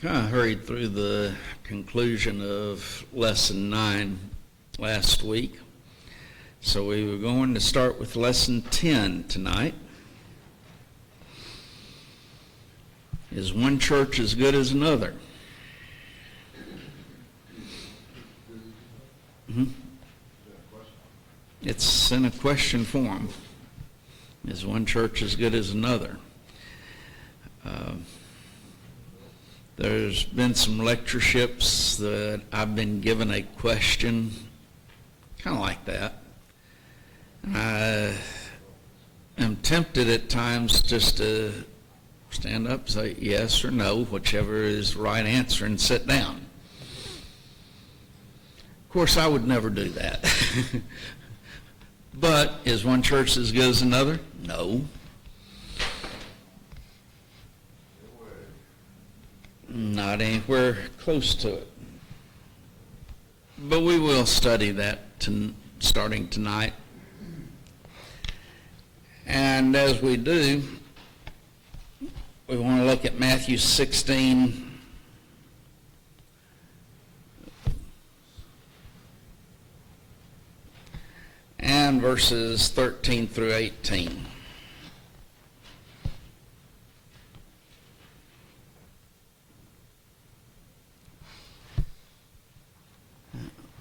Kind of hurried through the conclusion of Lesson 9 last week. So we were going to start with Lesson 10 tonight. Is one church as good as another? It's in a question form. Is one church as good as another? There's been some lectureships that I've been given a question kind of like that. I am tempted at times just to stand up, say yes or no, whichever is the right answer, and sit down. Of course, I would never do that. But is one church as good as another? No. Not anywhere close to it. But we will study that starting tonight. And as we do, we want to look at Matthew 16. And verses 13 through 18.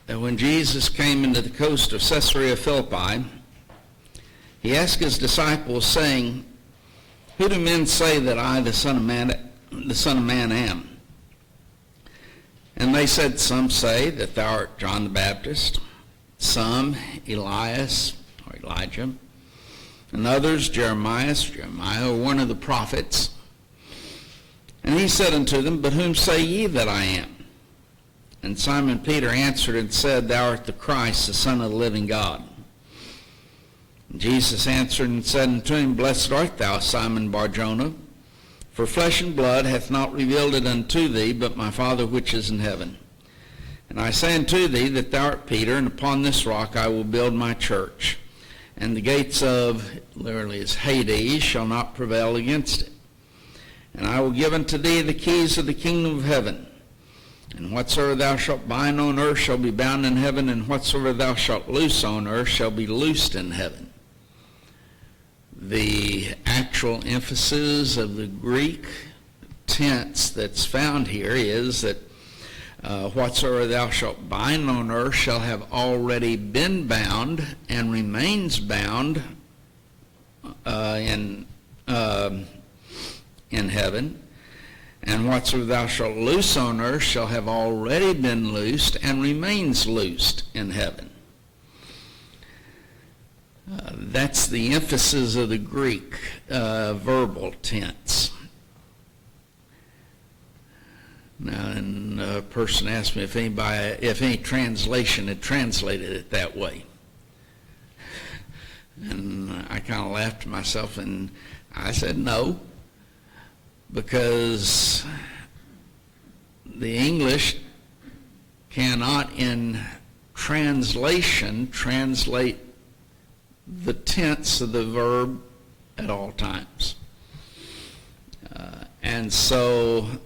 And when Jesus came into the coast of Caesarea Philippi, he asked his disciples, saying, "Who do men say that I, the Son of Man, am?" And they said, "Some say that thou art John the Baptist, some Elias or Elijah, and others Jeremiah or one of the prophets." And he said unto them, "But whom say ye that I am?" And Simon Peter answered and said, "Thou art the Christ, the Son of the living God." And Jesus answered and said unto him, "Blessed art thou, Simon Bar-Jonah, for flesh and blood hath not revealed it unto thee, but my Father which is in heaven. And I say unto thee that thou art Peter, and upon this rock I will build my church, and the gates of," literally is Hades, "shall not prevail against it. And I will give unto thee the keys of the kingdom of heaven. And whatsoever thou shalt bind on earth shall be bound in heaven, and whatsoever thou shalt loose on earth shall be loosed in heaven." The actual emphasis of the Greek tense that's found here is that whatsoever thou shalt bind on earth shall have already been bound and remains bound in heaven. And whatsoever thou shalt loose on earth shall have already been loosed and remains loosed in heaven. That's the emphasis of the Greek verbal tense. Now, and a person asked me if any translation had translated it that way. And I kind of laughed to myself and I said no, because the English cannot in translation translate the tense of the verb at all times. And so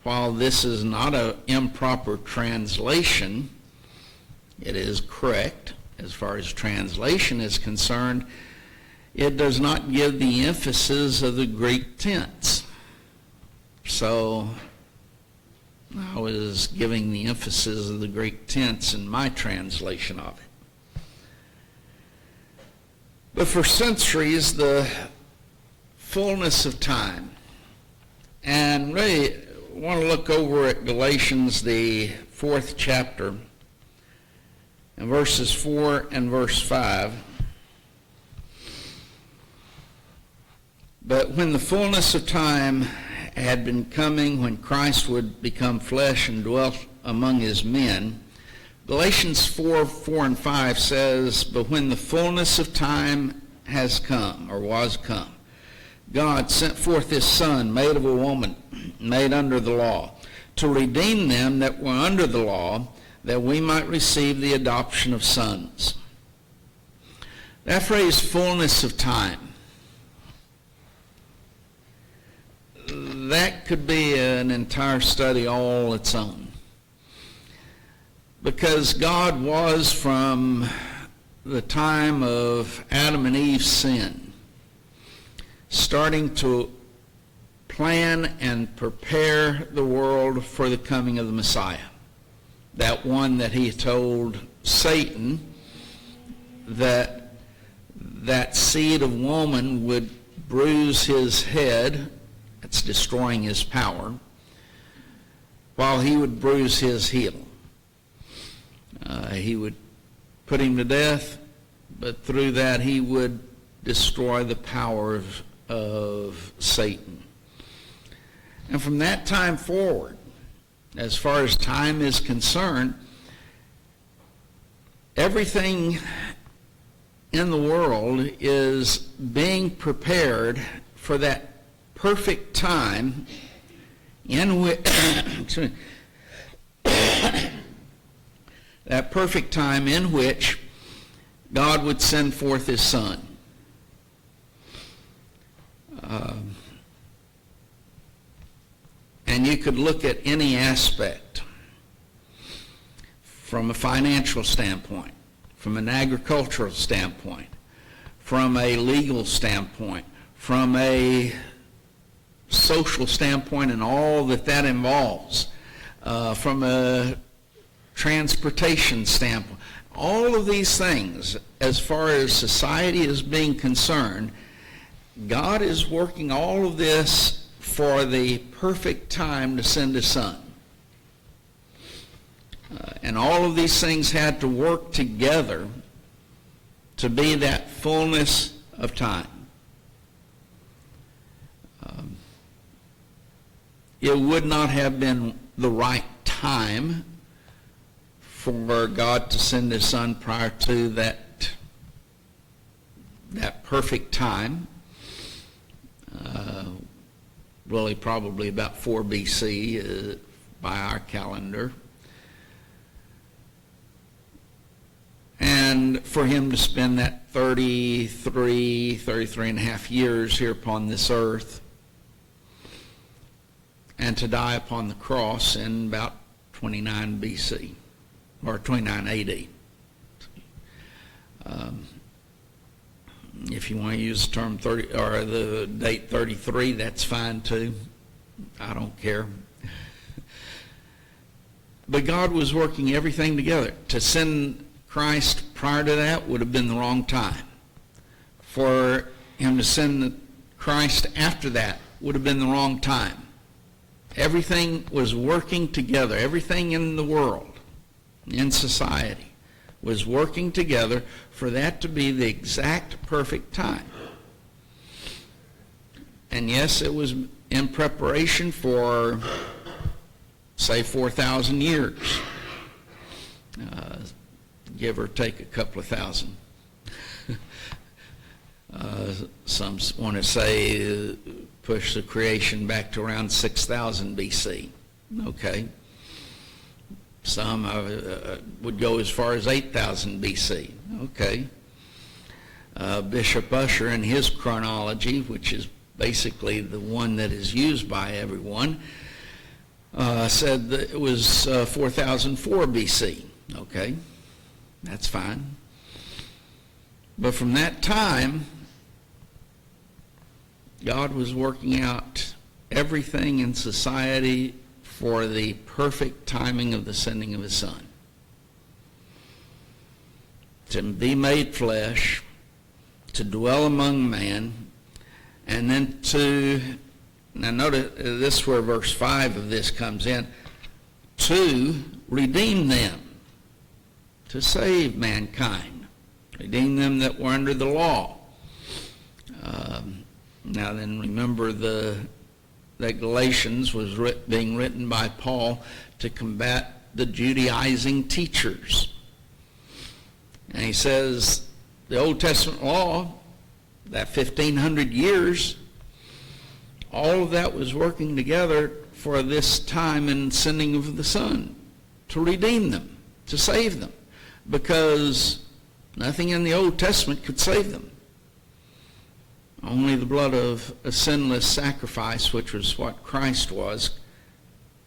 while this is not an improper translation, it is correct as far as translation is concerned. It does not give the emphasis of the Greek tense. So I was giving the emphasis of the Greek tense in my translation of it. But for centuries, the fullness of time, and really want to look over at Galatians, the 4th chapter, and verses 4 and verse 5. "But when the fullness of time had been coming, when Christ would become flesh and dwell among his men," Galatians 4 and 5 says, "But when the fullness of time has come," or was come, "God sent forth his Son, made of a woman, made under the law, to redeem them that were under the law, that we might receive the adoption of sons." That phrase, fullness of time, that could be an entire study all its own. Because God was, from the time of Adam and Eve's sin, starting to plan and prepare the world for the coming of the Messiah. That one that he told Satan that seed of woman would bruise his head, that's destroying his power, while he would bruise his heel. He would put him to death, but through that he would destroy the power of Satan. And from that time forward, as far as time is concerned, everything in the world is being prepared for that perfect time in which that perfect time in which God would send forth his Son. And you could look at any aspect from a financial standpoint, from an agricultural standpoint, from a legal standpoint, from a social standpoint and all that involves, from a transportation standpoint. All of these things, as far as society is being concerned, God is working all of this for the perfect time to send his Son. And all of these things had to work together to be that fullness of time. It would not have been the right time for God to send his Son prior to that perfect time. Really probably about 4 BC by our calendar. And for him to spend that 33 and a half years here upon this earth, and to die upon the cross in about 29 BC, or 29 AD. If you want to use the term 30 or the date 33, that's fine too. I don't care. But God was working everything together. To send Christ prior to that would have been the wrong time. For him to send Christ after that would have been the wrong time. Everything was working together. Everything in the world, in society, was working together for that to be the exact perfect time. And yes, it was in preparation for, say, 4,000 years. Give or take a couple of thousand. Some want to say push the creation back to around 6,000 BC. Okay. Some would go as far as 8,000 BC. Okay. Bishop Ussher, in his chronology, which is basically the one that is used by everyone, said that it was 4004 BC. Okay. That's fine. But from that time, God was working out everything in society for the perfect timing of the sending of his Son. To be made flesh, to dwell among man, and then now notice this is where verse 5 of this comes in, to redeem them, to save mankind, redeem them that were under the law. Now then, remember that Galatians was being written by Paul to combat the Judaizing teachers. And he says the Old Testament law, that 1,500 years, all of that was working together for this time and sending of the Son, to redeem them, to save them, because nothing in the Old Testament could save them. Only the blood of a sinless sacrifice, which was what Christ was,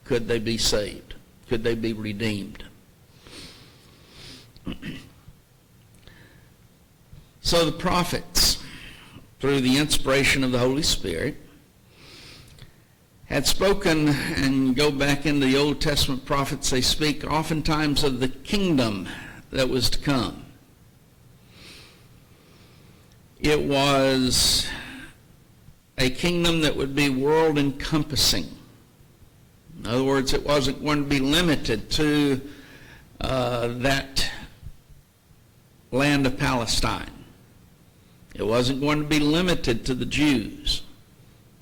could they be saved. Could they be redeemed. So the prophets, through the inspiration of the Holy Spirit, had spoken, and go back into the Old Testament prophets, they speak oftentimes of the kingdom that was to come. It was a kingdom that would be world encompassing. In other words, it wasn't going to be limited to that land of Palestine. It wasn't going to be limited to the Jews.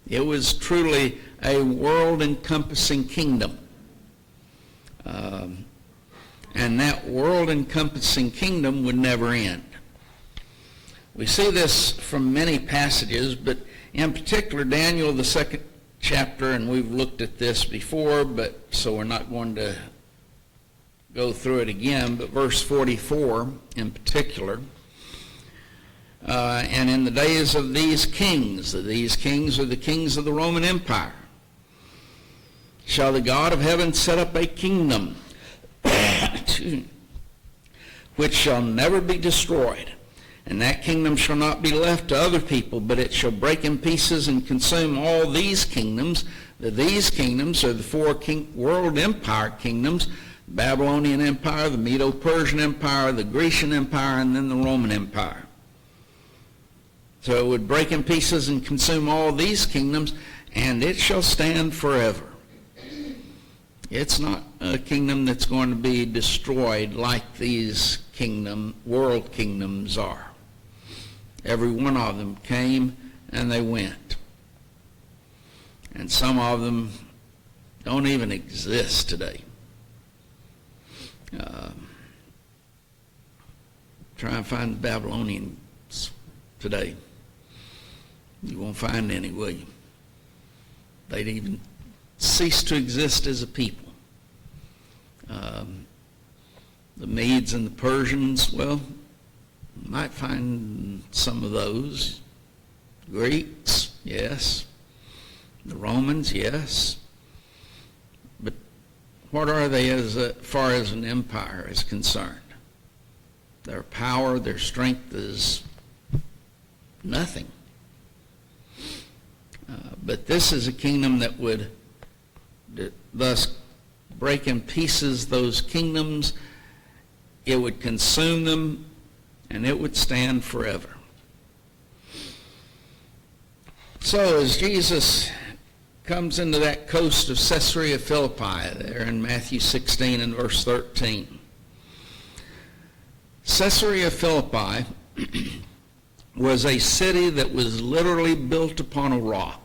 It was truly a world-encompassing kingdom. And that world-encompassing kingdom would never end. We see this from many passages, but in particular, Daniel, the 2nd chapter, and we've looked at this before, but so we're not going to go through it again, but verse 44 in particular. And in the days of these kings are the kings of the Roman Empire, shall the God of heaven set up a kingdom which shall never be destroyed. And that kingdom shall not be left to other people, but it shall break in pieces and consume all these kingdoms. These kingdoms are the four world empire kingdoms: the Babylonian Empire, the Medo-Persian Empire, the Grecian Empire, and then the Roman Empire. So it would break in pieces and consume all these kingdoms, and it shall stand forever. It's not a kingdom that's going to be destroyed like these world kingdoms are. Every one of them came and they went. And some of them don't even exist today. Try and find the Babylonians today. You won't find any, will you? They'd even cease to exist as a people. The Medes and the Persians, well, you might find some of those. Greeks, yes. The Romans, yes. But what are they as far as an empire is concerned? Their power, their strength is nothing. But this is a kingdom that would thus break in pieces those kingdoms. It would consume them, and it would stand forever. So as Jesus comes into that coast of Caesarea Philippi, there in Matthew 16 and verse 13, Caesarea Philippi was a city that was literally built upon a rock.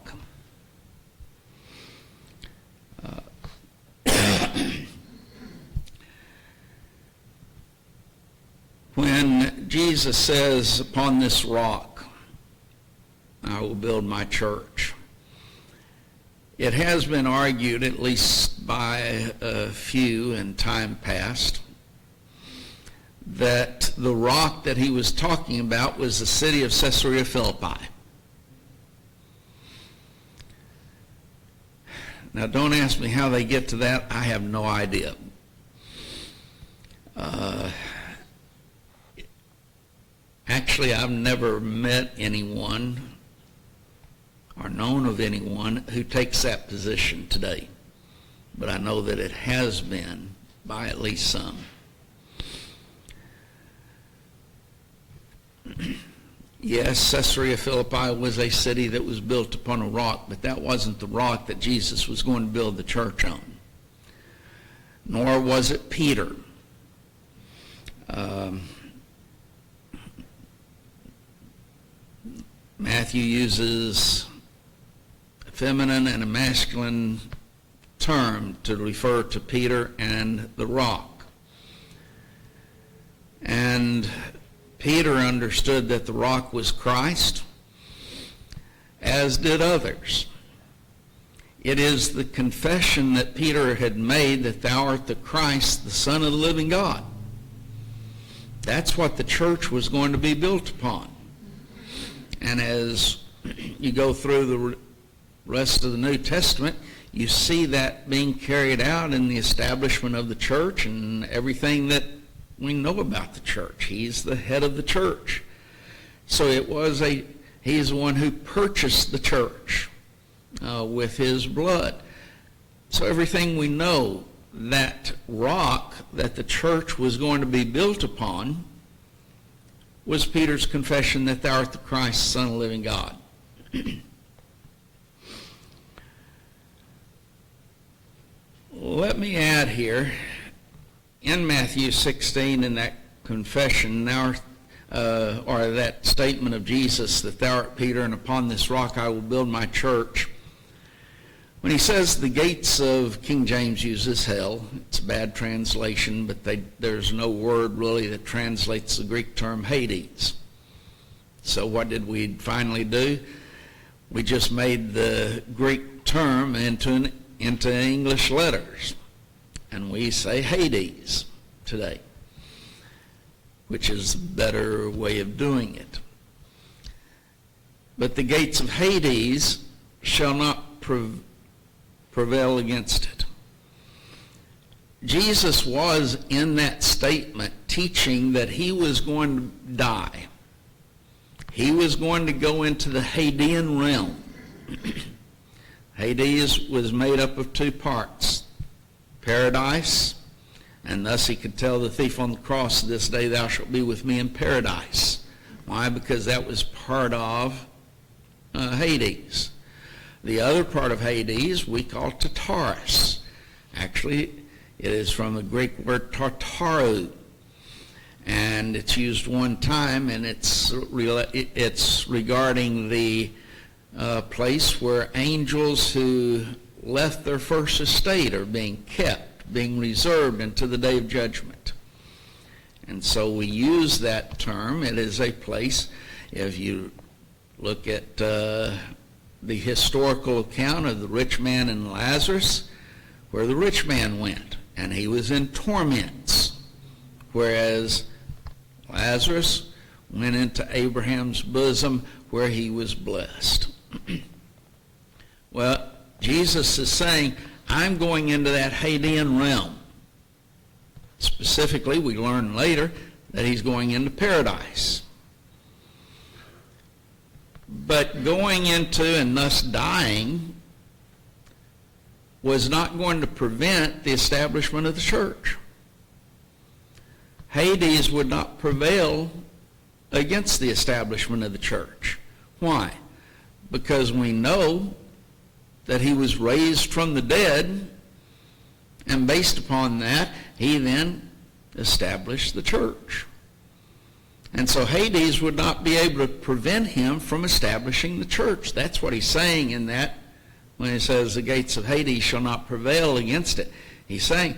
When Jesus says, upon this rock I will build my church, it has been argued, at least by a few in time past, that the rock that he was talking about was the city of Caesarea Philippi. Now, don't ask me how they get to that. I have no idea. Actually, I've never met anyone or known of anyone who takes that position today. But I know that it has been by at least some. Yes, Caesarea Philippi was a city that was built upon a rock, but that wasn't the rock that Jesus was going to build the church on. Nor was it Peter. Matthew uses a feminine and a masculine term to refer to Peter and the rock. And Peter understood that the rock was Christ, as did others. It is the confession that Peter had made that thou art the Christ, the Son of the living God. That's what the church was going to be built upon. And as you go through the rest of the New Testament, you see that being carried out in the establishment of the church and everything that we know about the church. He's the head of the church. So he's the one who purchased the church with his blood. So everything we know, that rock that the church was going to be built upon, was Peter's confession that thou art the Christ, Son of the living God. Let me add here, in Matthew 16, in that confession, or that statement of Jesus, that thou art Peter, and upon this rock I will build my church. When he says the gates of, King James uses hell, it's a bad translation, but there's no word really that translates the Greek term Hades. So what did we finally do? We just made the Greek term into English letters, and we say Hades today, which is a better way of doing it. But the gates of Hades shall not prevail against it. Jesus was in that statement teaching that he was going to die. He was going to go into the Hadean realm. Hades was made up of two parts, paradise, and thus he could tell the thief on the cross, this day thou shalt be with me in paradise. Why? Because that was part of Hades. The other part of Hades we call Tartarus. Actually, it is from the Greek word tartaru, and it's used one time, and it's regarding the place where angels who left their first estate are being kept, being reserved until the day of judgment. And so we use that term. It is a place, if you look at the historical account of the rich man and Lazarus, where the rich man went, and he was in torments, whereas Lazarus went into Abraham's bosom, where he was blessed. Well, Jesus is saying, I'm going into that Hadean realm. Specifically, we learn later that he's going into paradise. But going into and thus dying was not going to prevent the establishment of the church. Hades would not prevail against the establishment of the church. Why? Because we know that he was raised from the dead, and based upon that, he then established the church. And so Hades would not be able to prevent him from establishing the church. That's what he's saying in that when he says the gates of Hades shall not prevail against it. He's saying,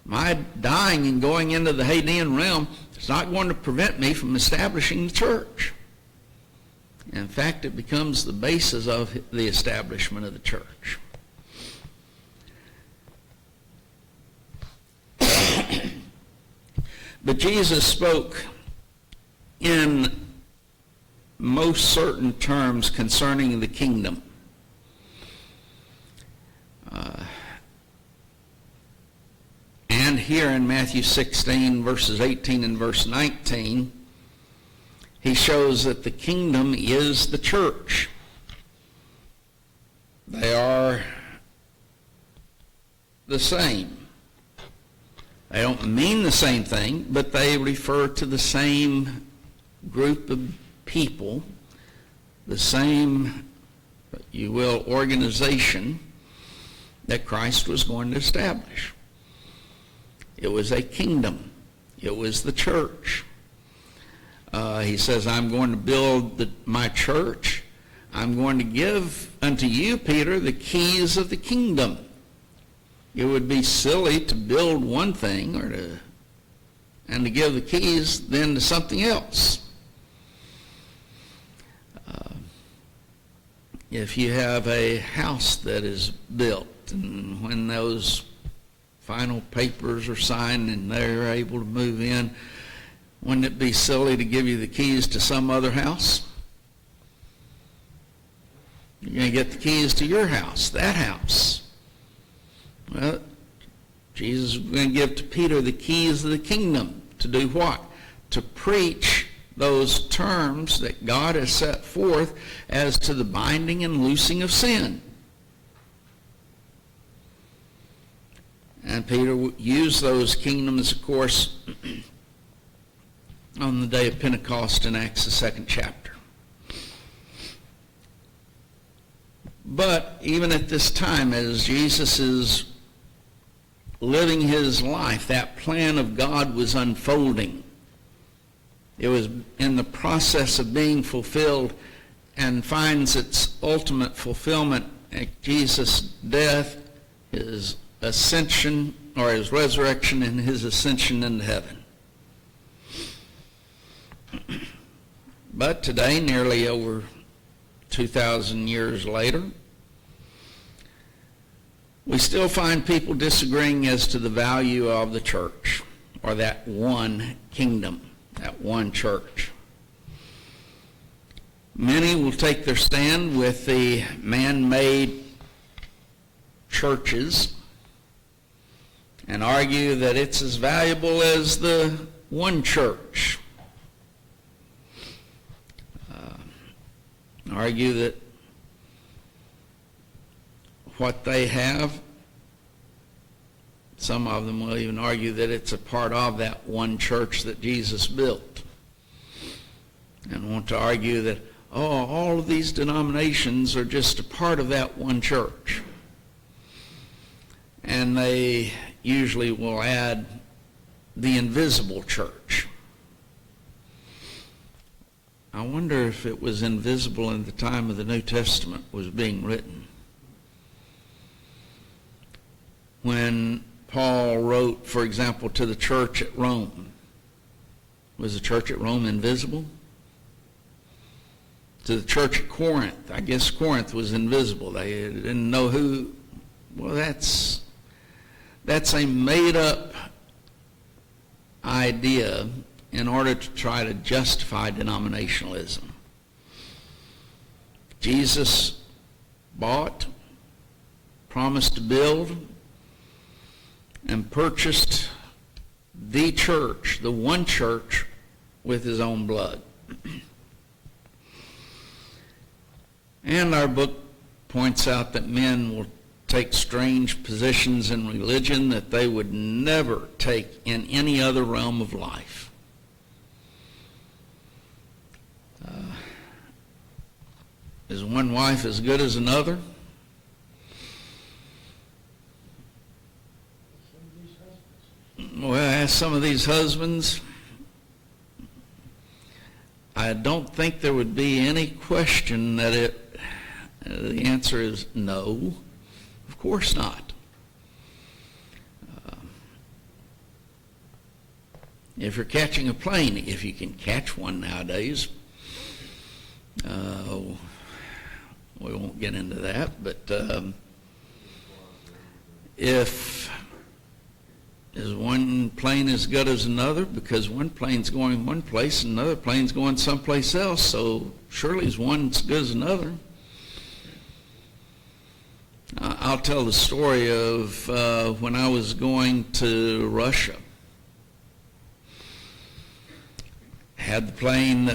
my dying and going into the Hadean realm is not going to prevent me from establishing the church. In fact, it becomes the basis of the establishment of the church. But Jesus spoke in most certain terms concerning the kingdom. And here in Matthew 16, verses 18 and verse 19, he shows that the kingdom is the church. They are the same. They don't mean the same thing, but they refer to the same group of people, the same, you will, organization that Christ was going to establish. It was a kingdom. It was the church. He says, I'm going to build my church. I'm going to give unto you, Peter, the keys of the kingdom. It would be silly to build one thing and to give the keys then to something else. If you have a house that is built, and when those final papers are signed and they're able to move in, wouldn't it be silly to give you the keys to some other house? You're going to get the keys to your house, that house. Well, Jesus was going to give to Peter the keys of the kingdom. To do what? To preach those terms that God has set forth as to the binding and loosing of sin. And Peter used those kingdoms, of course, on the day of Pentecost in Acts, the 2nd chapter. But even at this time, as Jesus is living his life, that plan of God was unfolding. It was in the process of being fulfilled and finds its ultimate fulfillment at Jesus' death, his ascension, or his resurrection, and his ascension into heaven. But today, nearly over 2,000 years later, we still find people disagreeing as to the value of the church, or that one kingdom, that one church. Many will take their stand with the man-made churches and argue that it's as valuable as the one church. Argue that what they have, some of them will even argue that it's a part of that one church that Jesus built, and want to argue that, all of these denominations are just a part of that one church. And they usually will add the invisible church. I wonder if it was invisible in the time of the New Testament was being written. When Paul wrote, for example, to the church at Rome, was the church at Rome invisible? To the church at Corinth, I guess Corinth was invisible. They didn't know who. Well, that's a made-up idea in order to try to justify denominationalism. Jesus bought, promised to build, and purchased the church, the one church, with his own blood. And our book points out that men will take strange positions in religion that they would never take in any other realm of life. Is one wife as good as another? Well, ask some of these husbands. I don't think there would be any question that the answer is no. Of course not. If you're catching a plane, if you can catch one nowadays, we won't get into that, but if is one plane as good as another, because one plane's going one place and another plane's going someplace else, so surely is one as good as another. I'll tell the story of when I was going to Russia. Had the plane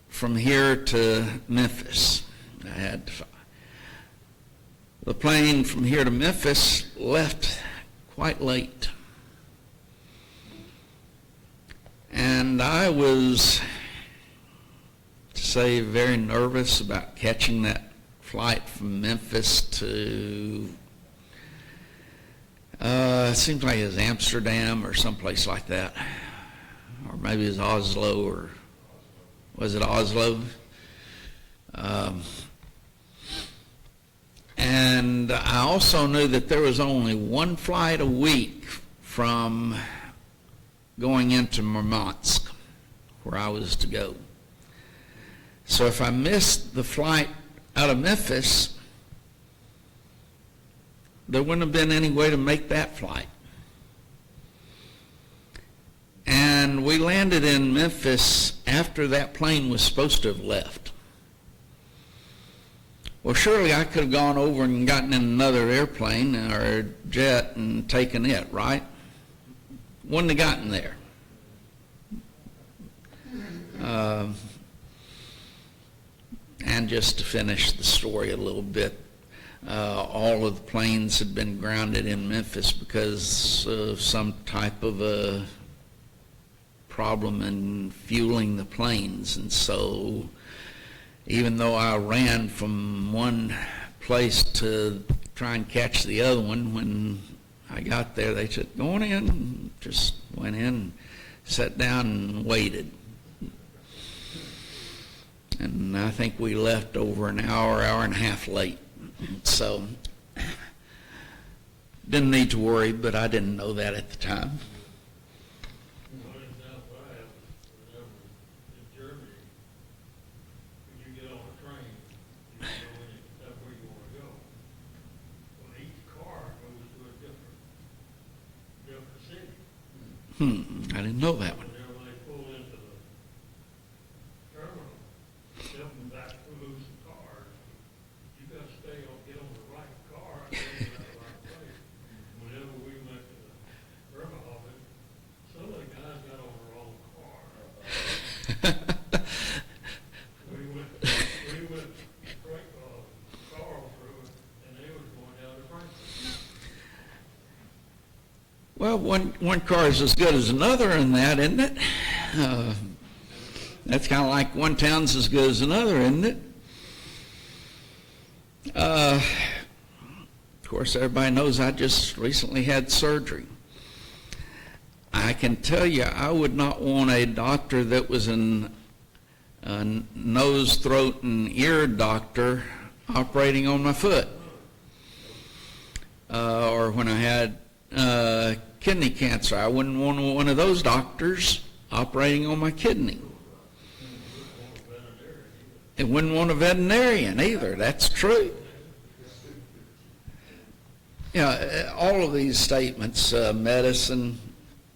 from here to Memphis. The plane from here to Memphis left quite late. And I was, to say, very nervous about catching that flight from Memphis to, it seems like it was Amsterdam or someplace like that. Or maybe it was Oslo, or was it Oslo? And I also knew that there was only one flight a week from going into Murmansk, where I was to go. So if I missed the flight out of Memphis, there wouldn't have been any way to make that flight. And we landed in Memphis after that plane was supposed to have left. Well, surely I could have gone over and gotten in another airplane or jet and taken it, right? Wouldn't have gotten there. And just to finish the story a little bit, all of the planes had been grounded in Memphis because of some type of a problem in fueling the planes. And so even though I ran from one place to try and catch the other one, when I got there, they said, "Go on in." Just went in, sat down, and waited. And I think we left over an hour and a half late. So didn't need to worry, but I didn't know that at the time. I didn't know that one. Whenever they pull into the terminal, tell them back to move some cars. You got to get on the right car and go to that right place. Whenever we went to the terminal office, some of the guys got on the wrong car. we went Carl through it, and they was going down to Franklin. Well, one car is as good as another in that, isn't it? That's kind of like one town's as good as another, isn't it? Of course, everybody knows I just recently had surgery. I can tell you, I would not want a doctor that was a nose, throat, and ear doctor operating on my foot. Or when I had kidney cancer, I wouldn't want one of those doctors operating on my kidney. It wouldn't want a veterinarian either. That's true. All of these statements, medicine,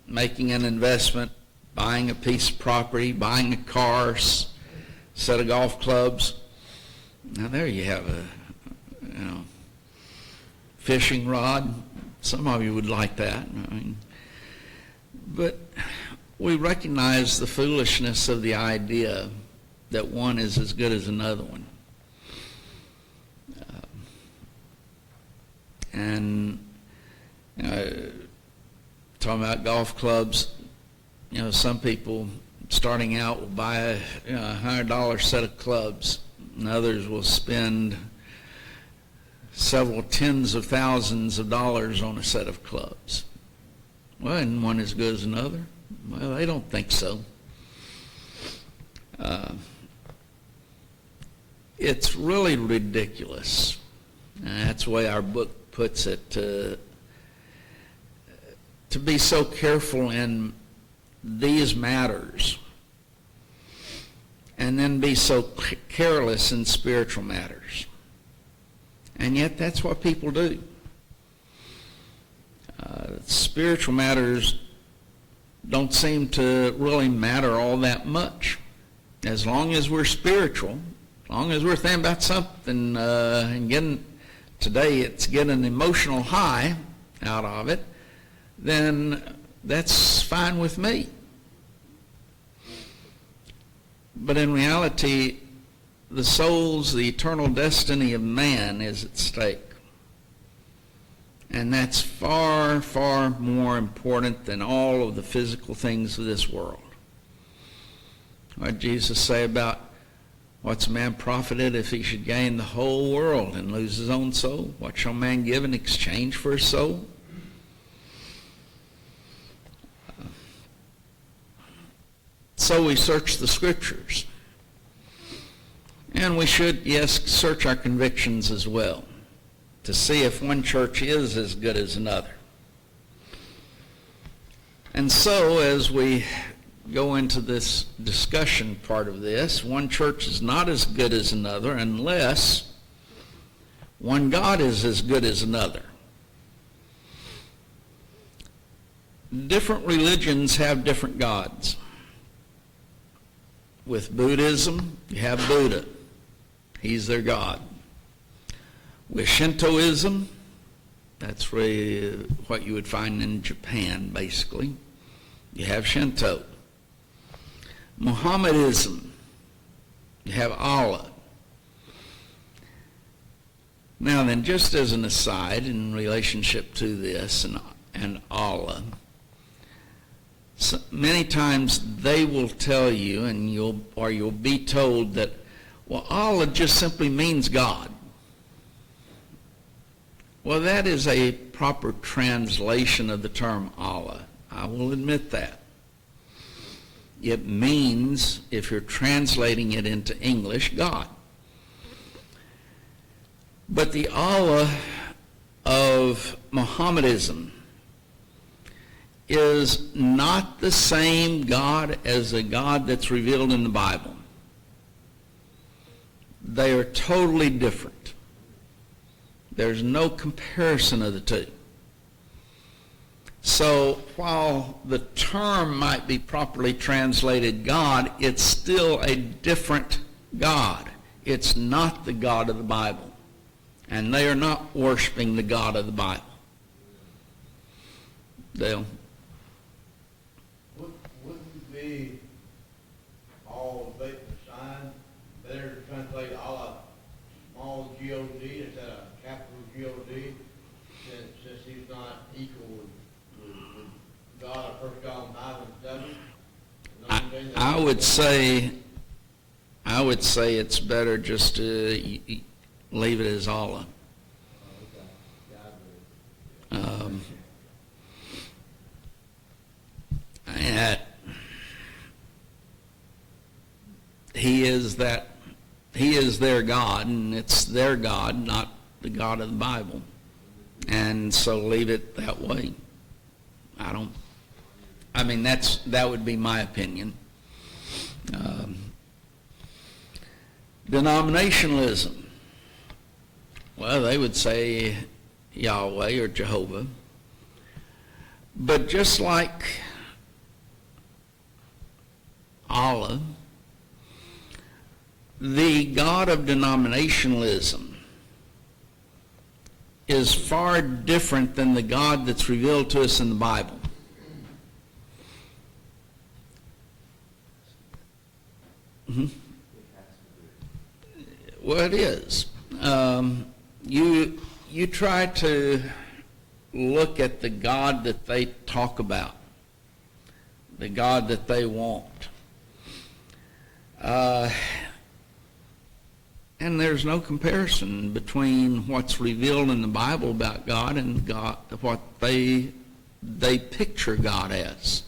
making an investment, buying a piece of property, buying a car, set of golf clubs. Now there you have a fishing rod. Some of you would like that. But we recognize the foolishness of the idea that one is as good as another one. Talking about golf clubs, some people starting out will buy a $100 set of clubs, and others will spend several tens of thousands of dollars on a set of clubs. Well, isn't one as good as another? Well, they don't think so. It's really ridiculous. And that's the way our book puts it, to be so careful in these matters and then be so careless in spiritual matters. And yet that's what people do. Spiritual matters don't seem to really matter all that much. As long as we're spiritual, as long as we're thinking about something and getting an emotional high out of it, then that's fine with me. But in reality, the soul's, the eternal destiny of man is at stake. And that's far, far more important than all of the physical things of this world. What did Jesus say about what's a man profited if he should gain the whole world and lose his own soul? What shall man give in exchange for his soul? So we search the Scriptures. And we should, yes, search our convictions as well, to see if one church is as good as another. And so, as we go into this discussion part of this, one church is not as good as another unless one God is as good as another. Different religions have different gods. With Buddhism, you have Buddha. He's their God. With Shintoism, that's really what you would find in Japan, basically. You have Shinto. Mohammedanism, you have Allah. Now then, just as an aside in relationship to this and Allah, so many times they will tell you, and you'll be told that, well, Allah just simply means God. Well, that is a proper translation of the term Allah. I will admit that. It means, if you're translating it into English, God. But the Allah of Mohammedanism is not the same God as the God that's revealed in the Bible. They are totally different. There's no comparison of the two. So while the term might be properly translated God, it's still a different God. It's not the God of the Bible. And they are not worshiping the God of the Bible. Dale? Wouldn't be all the sign better to translate Allah small G-O-D instead of capital G-O-D, since he's not equal with God of 1 John 5 and 7? I would say it's better just to leave it as Allah. Okay. Yeah, I agree. He is their God, and it's their God, not the God of the Bible. And so leave it that way. That would be my opinion. Denominationalism. Well, they would say Yahweh or Jehovah. But just like Allah, the God of denominationalism is far different than the God that's revealed to us in the Bible. Mm-hmm. Well, it is. You try to look at the God that they talk about, the God that they want. And there's no comparison between what's revealed in the Bible about God and God, what they picture God as.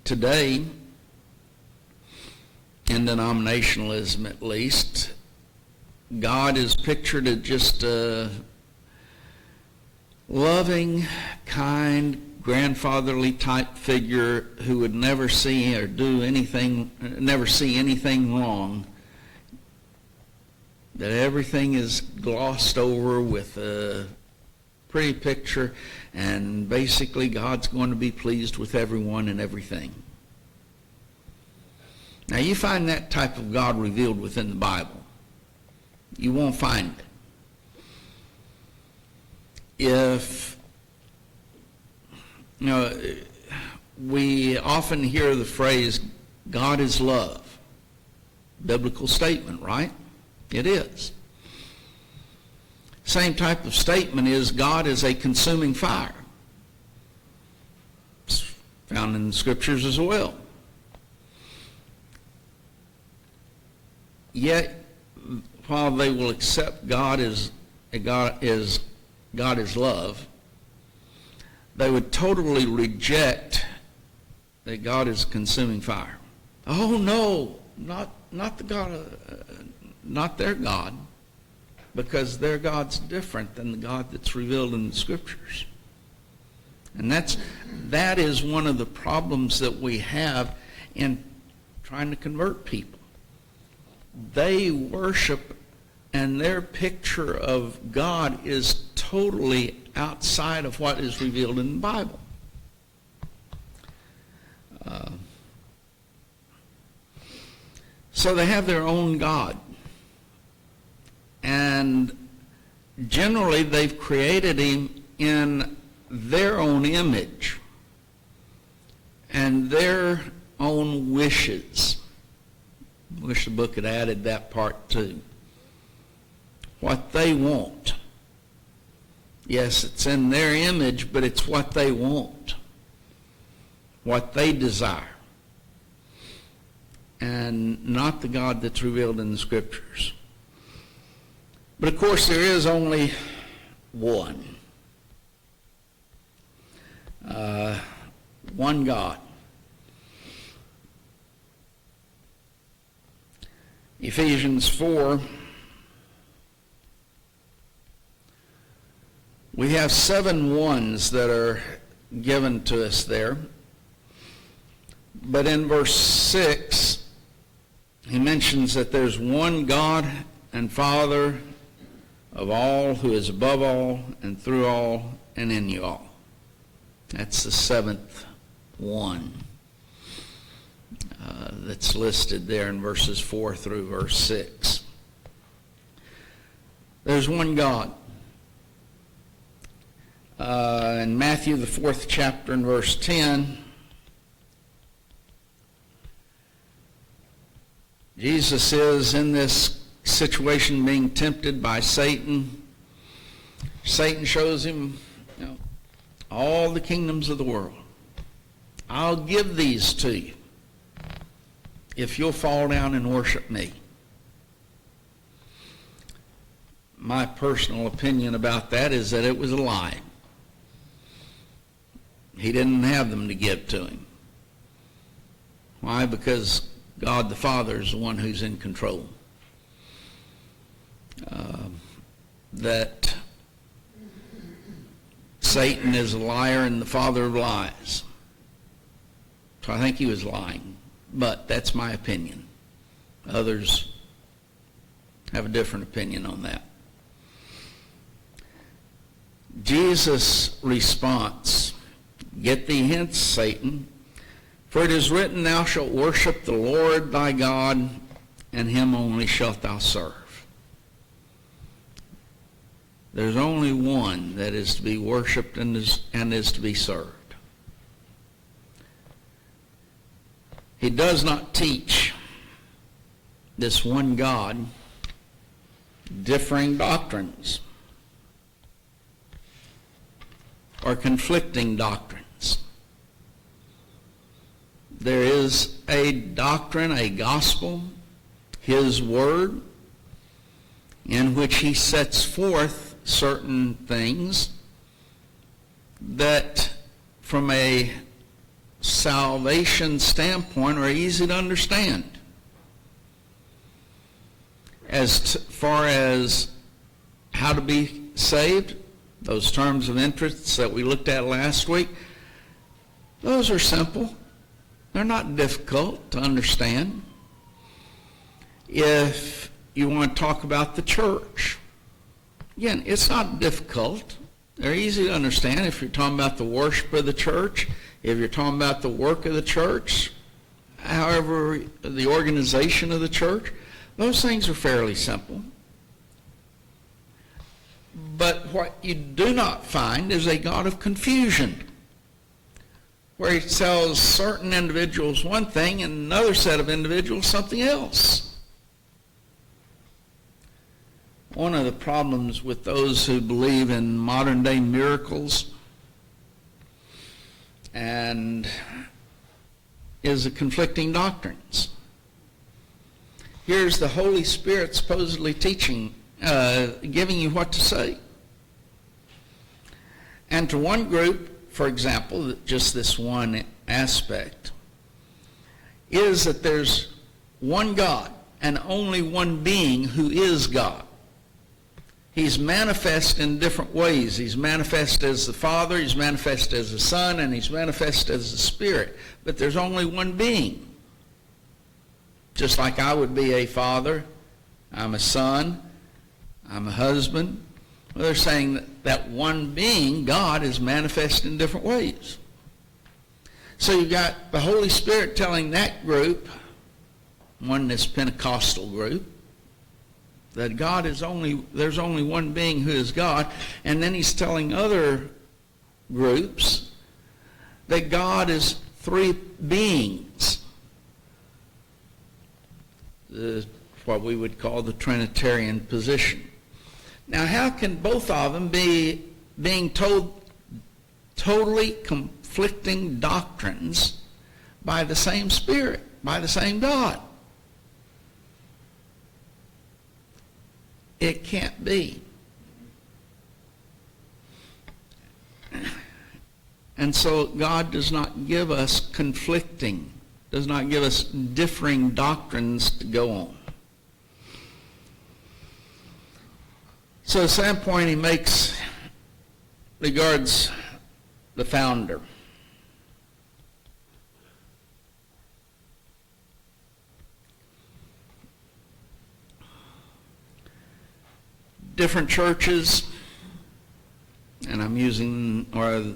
Today, in denominationalism at least, God is pictured as just a loving, kind, grandfatherly type figure who would never see or do anything, never see anything wrong. That everything is glossed over with a pretty picture, and basically God's going to be pleased with everyone and everything. Now you find that type of God revealed within the Bible. You won't find it. If, we often hear the phrase, God is love. Biblical statement, right? It is. Same type of statement is God is a consuming fire. It's found in the scriptures as well. Yet, while they will accept God is love, they would totally reject that God is consuming fire. Oh no, not the God, not their God, because their God's different than the God that's revealed in the scriptures. And that is one of the problems that we have in trying to convert people. They worship, and their picture of God is totally outside of what is revealed in the Bible. So they have their own God. And generally they've created him in their own image and their own wishes. Wish the book had added that part too. What they want. Yes, it's in their image, but it's what they want, what they desire, and not the God that's revealed in the Scriptures. But of course, there is only one. One God. Ephesians 4, we have 7 ones that are given to us there. But in verse 6, he mentions that there's one God and Father of all, who is above all and through all and in you all. That's the 7th one that's listed there in verses 4 through verse 6. There's one God. In Matthew, the 4th chapter, and verse 10, Jesus is in this situation being tempted by Satan. Satan shows him, all the kingdoms of the world. I'll give these to you if you'll fall down and worship me. My personal opinion about that is that it was a lie. He didn't have them to give to him. Why? Because God the Father is the one who's in control. That Satan is a liar and the father of lies. So I think he was lying. But that's my opinion. Others have a different opinion on that. Jesus' response, get thee hence, Satan, for it is written, thou shalt worship the Lord thy God, and him only shalt thou serve. There's only one that is to be worshipped and is to be served. He does not teach this one God differing doctrines or conflicting doctrines. There is a doctrine, a gospel, his word, in which he sets forth certain things that from a salvation standpoint are easy to understand. As far as how to be saved, those terms of interest that we looked at last week, those are simple. They're not difficult to understand. If you want to talk about the church, again, it's not difficult. They're easy to understand if you're talking about the worship of the church, if you're talking about the work of the church, however, the organization of the church. Those things are fairly simple. But what you do not find is a God of confusion, where he tells certain individuals one thing and another set of individuals something else. One of the problems with those who believe in modern day miracles and is the conflicting doctrines. Here's the Holy Spirit supposedly teaching, giving you what to say. And to one group, for example, just this one aspect, is that there's one God and only one being who is God. He's manifest in different ways. He's manifest as the Father, he's manifest as the Son, and he's manifest as the Spirit. But there's only one being. Just like I would be a father, I'm a son, I'm a husband. Well, they're saying that one being, God, is manifest in different ways. So you've got the Holy Spirit telling that group, one this Pentecostal group, that there's only one being who is God, and then he's telling other groups that God is three beings. What we would call the Trinitarian position. Now, how can both of them be being told totally conflicting doctrines by the same Spirit, by the same God? It can't be. And so God does not give us conflicting, does not give us differing doctrines to go on. So the second point he makes regards the founder. Different churches, and I'm using, or the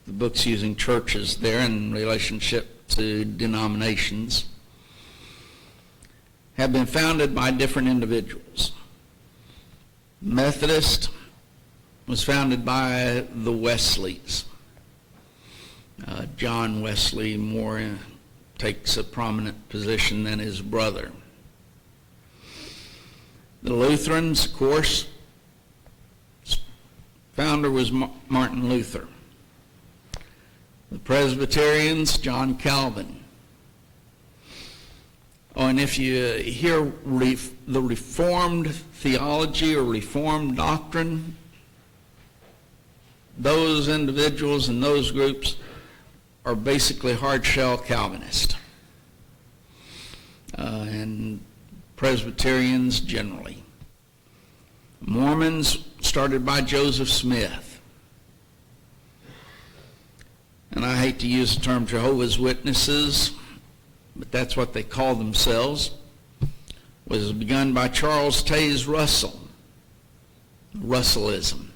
book's using churches there in relationship to denominations, have been founded by different individuals. Methodist was founded by the Wesleys. John Wesley more takes a prominent position than his brother. The Lutherans, of course, founder was Martin Luther. The Presbyterians, John Calvin. Oh, and if you hear the Reformed theology or Reformed doctrine, those individuals and those groups are basically hard-shell Calvinists. And Presbyterians generally. Mormons started by Joseph Smith. And I hate to use the term Jehovah's Witnesses, but that's what they call themselves. Was begun by Charles Taze Russell, Russellism.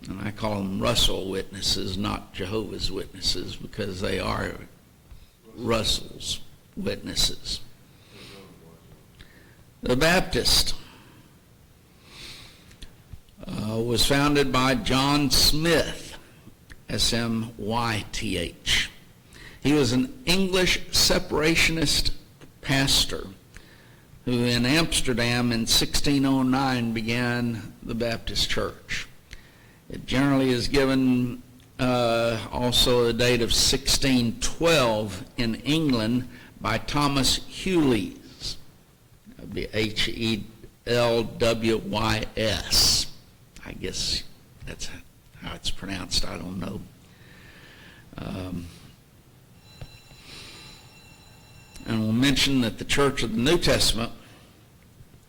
And I call them Russell Witnesses, not Jehovah's Witnesses, because they are Russell's witnesses. The Baptist was founded by John Smyth, S-M-Y-T-H. He was an English separationist pastor who in Amsterdam in 1609 began the Baptist Church. It generally is given also a date of 1612 in England by Thomas Hewlys. That would be H-E-L-W-Y-S. I guess that's how it's pronounced. I don't know. And we'll mention that the Church of the New Testament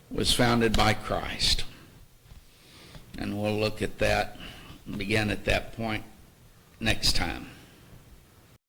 was founded by Christ. And we'll look at that and begin at that point next time.